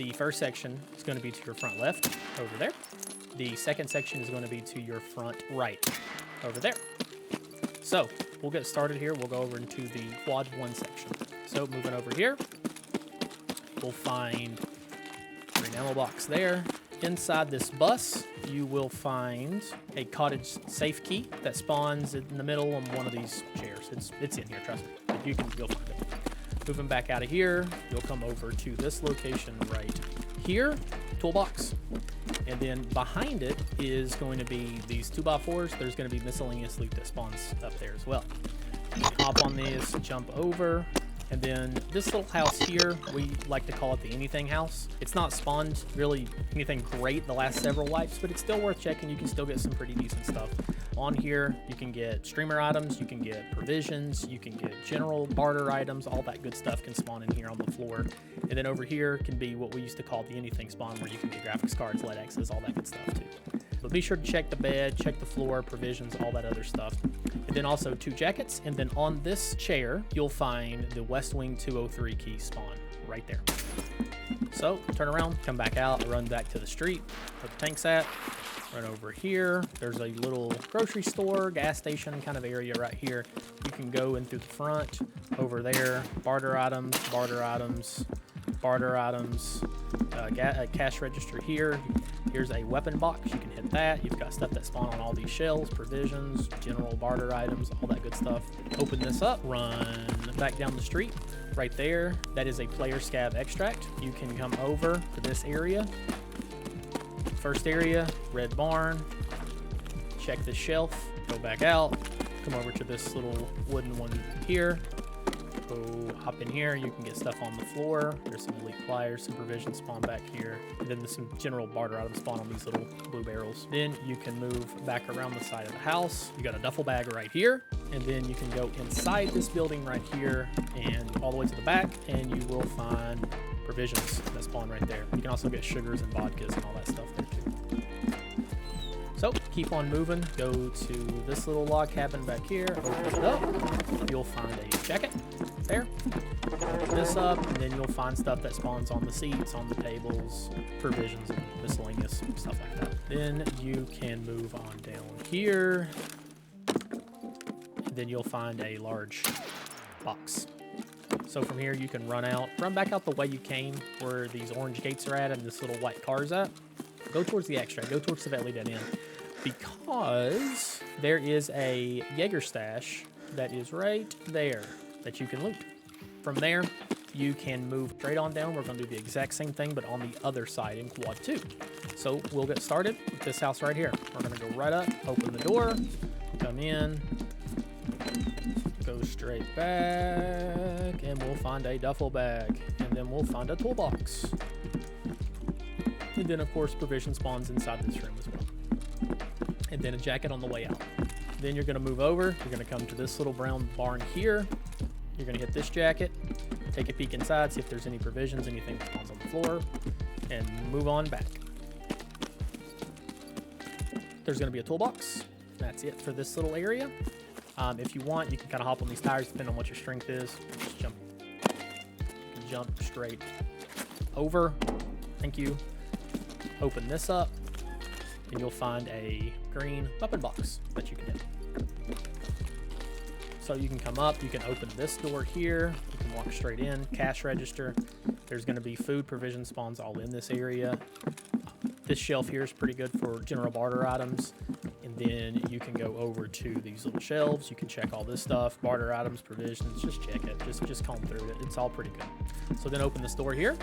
The first section is going to be to your front left, over there. The second section is going to be to your front right, over there. So we'll get started here. We'll go over into the quad 1 section. So moving over here, we'll find green ammo box there. Inside this bus, you will find a cottage safe key that spawns in the middle on one of these chairs. It's in here, trust me. You'll find it. Moving back out of here, you'll come over to this location right here, toolbox. And then behind it is going to be these 2x4s. There's going to be miscellaneous loot that spawns up there as well. Hop on this, jump over. And then this little house here, we like to call it the anything house. It's not spawned really anything great the last several wipes, but it's still worth checking. You can still get some pretty decent stuff. On here, you can get streamer items, you can get provisions, you can get general barter items, all that good stuff can spawn in here on the floor. And then over here can be what we used to call the anything spawn, where you can get graphics cards, LED X's, all that good stuff too. But be sure to check the bed, check the floor, provisions, all that other stuff. And then also 2 jackets. And then on this chair, you'll find the West Wing 203 key spawn right there. So turn around, come back out, run back to the street where the tank's at. Run over here. There's a little grocery store, gas station kind of area right here. You can go in through the front, over there, barter items, barter items, barter items, cash register here. Here's a weapon box. You can hit that. You've got stuff that spawn on all these shelves, provisions, general barter items, all that good stuff. Open this up, run back down the street. Right there, that is a player scav extract. You can come over to this area. First area, red barn. Check this shelf, go back out, come over to this little wooden one here. Go hop in here, you can get stuff on the floor. There's some elite pliers, some provisions spawn back here. And then there's some general barter items spawn on these little blue barrels. Then you can move back around the side of the house. You got a duffel bag right here. And then you can go inside this building right here and all the way to the back, and you will find provisions that spawn right there. You can also get sugars and vodkas and all that stuff there too. So keep on moving, go to this little log cabin back here, open it up, you'll find a jacket there. Open this up, and then you'll find stuff that spawns on the seats, on the tables, provisions and miscellaneous stuff like that. Then you can move on down here, and then you'll find a large box. So from here you can run back out the way you came, where these orange gates are at and this little white car's at. Go towards the extract, go towards the vet lead in, because there is a Jaeger stash that is right there that you can loot. From there, you can move straight on down. We're going to do the exact same thing, but on the other side in quad 2. So we'll get started with this house right here. We're going to go right up, open the door, come in, go straight back, and we'll find a duffel bag, and then we'll find a toolbox. And then, of course, provision spawns inside this room as well. And then a jacket on the way out. Then you're going to move over. You're going to come to this little brown barn here. You're going to hit this jacket, take a peek inside, see if there's any provisions, anything that spawns on the floor, and move on back. There's going to be a toolbox. That's it for this little area. If you want, you can kind of hop on these tires depending on what your strength is. Just jump straight over. Thank you. Open this up, and you'll find a green weapon box that you can hit. So you can come up, you can open this door here, you can walk straight in, cash register. There's going to be food provision spawns all in this area. This shelf here is pretty good for general barter items. And then you can go over to these little shelves. You can check all this stuff, barter items, provisions, just check it. Just comb through it. It's all pretty good. So then open this door here.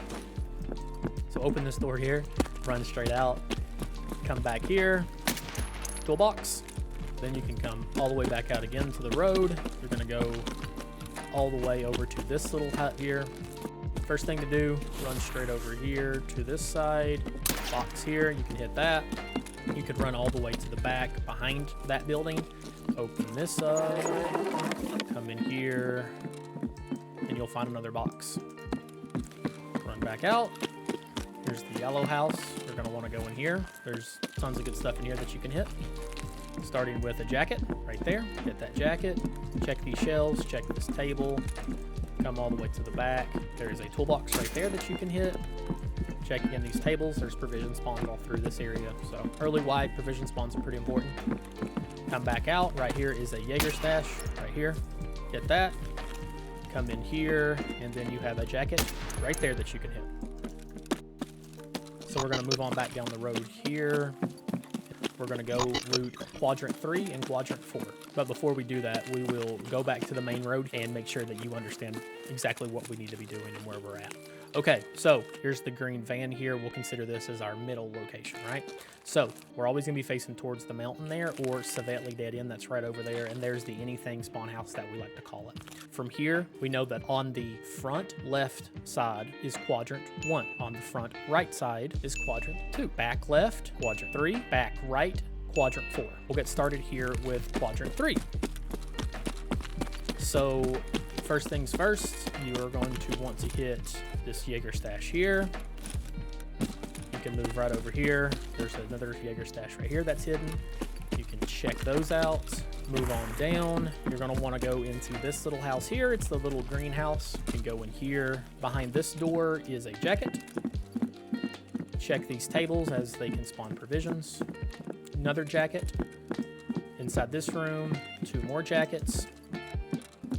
So open this door here, run straight out, come back here, toolbox. Then you can come all the way back out again to the road. You're going to go all the way over to this little hut here. First thing to do, run straight over here to this side. Box here, you can hit that. You could run all the way to the back behind that building. Open this up, come in here, and you'll find another box. Run back out. Here's the yellow house. You're going to want to go in here. There's tons of good stuff in here that you can hit. Starting with a jacket right there. Hit that jacket. Check these shelves. Check this table. Come all the way to the back. There is a toolbox right there that you can hit. Check again these tables. There's provision spawns all through this area. So early wide provision spawns are pretty important. Come back out. Right here is a Jaeger stash. Right here. Get that. Come in here, and then you have a jacket right there that you can hit. So we're going to move on back down the road here. We're going to go route Quadrant 3 and Quadrant 4. But before we do that, we will go back to the main road and make sure that you understand exactly what we need to be doing and where we're at. Okay, so here's the green van here. We'll consider this as our middle location, right? So we're always going to be facing towards the mountain there, or Savetli Dead End, that's right over there. And there's the anything spawn house that we like to call it. From here, we know that on the front left side is Quadrant 1. On the front right side is Quadrant 2. Back left, Quadrant 3. Back right, Quadrant 4. We'll get started here with Quadrant 3. So first things first, you are going to want to hit this Jaeger stash here. You can move right over here. There's another Jaeger stash right here that's hidden. You can check those out. Move on down. You're going to want to go into this little house here. It's the little greenhouse. You can go in here. Behind this door is a jacket. Check these tables as they can spawn provisions. Another jacket. Inside this room, 2 more jackets.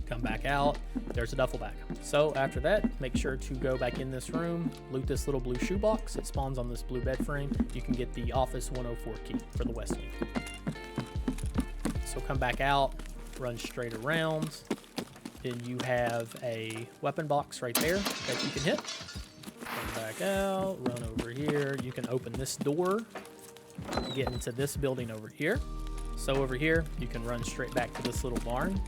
Come back out. There's a duffel bag. So after that, make sure to go back in this room, loot this little blue shoebox. It spawns on this blue bed frame. You can get the Office 104 key for the West Wing. So come back out, run straight around. Then you have a weapon box right there that you can hit. Come back out, run over here. You can open this door to get into this building over here. So over here, you can run straight back to this little barn.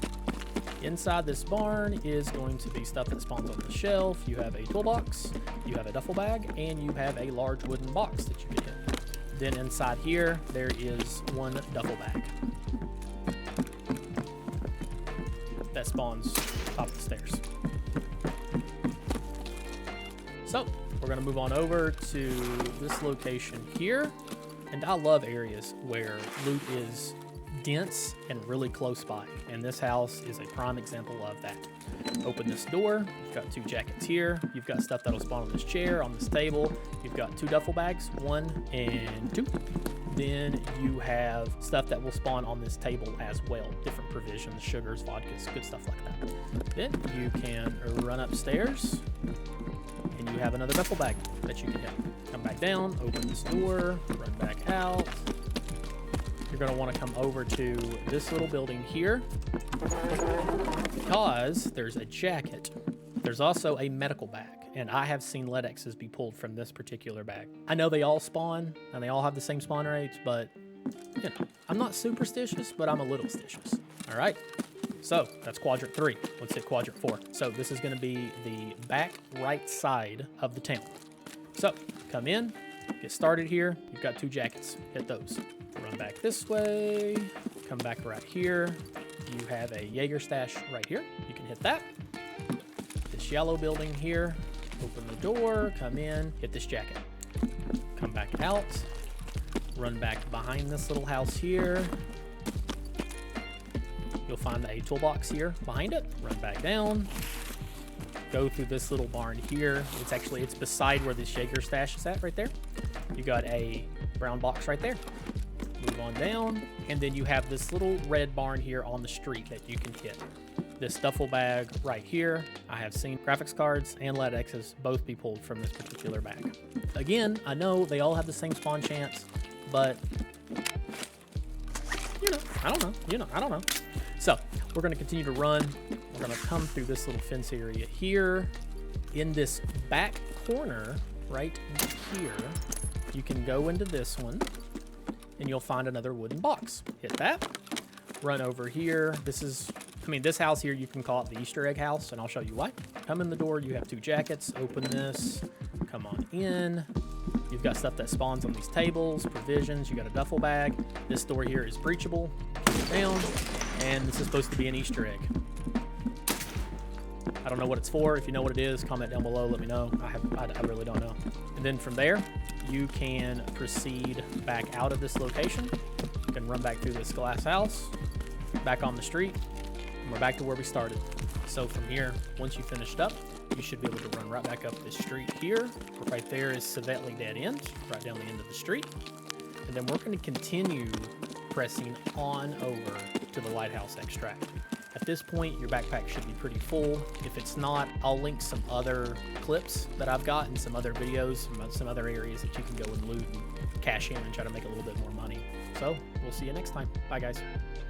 Inside this barn is going to be stuff that spawns on the shelf. You have a toolbox, you have a duffel bag, and you have a large wooden box that you can hit. Then inside here, there is 1 duffel bag that spawns top of the stairs. So we're going to move on over to this location here. And I love areas where loot is dense and really close by, and this house is a prime example of that. Open this door. You've got 2 jackets here. You've got stuff that'll spawn on this chair, on this table. You've got 2 duffel bags, 1 and 2. Then you have stuff that will spawn on this table as well. Different provisions, sugars, vodkas, good stuff like that. Then you can run upstairs, and you have another duffel bag that you can hit. Come back down, open this door, run back out. You're going to want to come over to this little building here because there's a jacket. There's also a medical bag, and I have seen lead X's be pulled from this particular bag. I know they all spawn, and they all have the same spawn rates, but you know, I'm not superstitious, but I'm a little stitious. All right, so that's Quadrant 3. Let's hit Quadrant 4. So this is going to be the back right side of the town. So come in, get started here. You've got 2 jackets. Hit those. Run back this way, come back right here. You have a Jaeger stash right here. You can hit that. This yellow building here, open the door, come in, hit this jacket. Come back out, run back behind this little house here. You'll find a toolbox here behind it. Run back down, go through this little barn here. It's beside where this Jaeger stash is at right there. You got a brown box right there. Move on down, and then you have this little red barn here on the street that you can hit. This duffel bag right here, I have seen graphics cards and lead X's both be pulled from this particular bag. Again, I know they all have the same spawn chance, but I don't know. So we're going to continue to run. We're going to come through this little fence area here. In this back corner right here, you can go into this one, and you'll find another wooden box. Hit that. Run over here. This house here, you can call it the Easter egg house, and I'll show you why. Come in the door. You have 2 jackets. Open this. Come on in. You've got stuff that spawns on these tables, provisions. You got a duffel bag. This door here is breachable. Keep it down. And this is supposed to be an Easter egg. I don't know what it's for. If you know what it is, comment down below. Let me know. I really don't know. And then from there, you can proceed back out of this location. You can run back through this glass house, back on the street, and we're back to where we started. So from here, once you finished up, you should be able to run right back up this street here. Right there is Savetli Dead End, right down the end of the street. And then we're going to continue pressing on over to the Lighthouse Extract. At this point, your backpack should be pretty full. If it's not, I'll link some other clips that I've got and some other videos, some other areas that you can go and loot and cash in and try to make a little bit more money. So we'll see you next time. Bye, guys.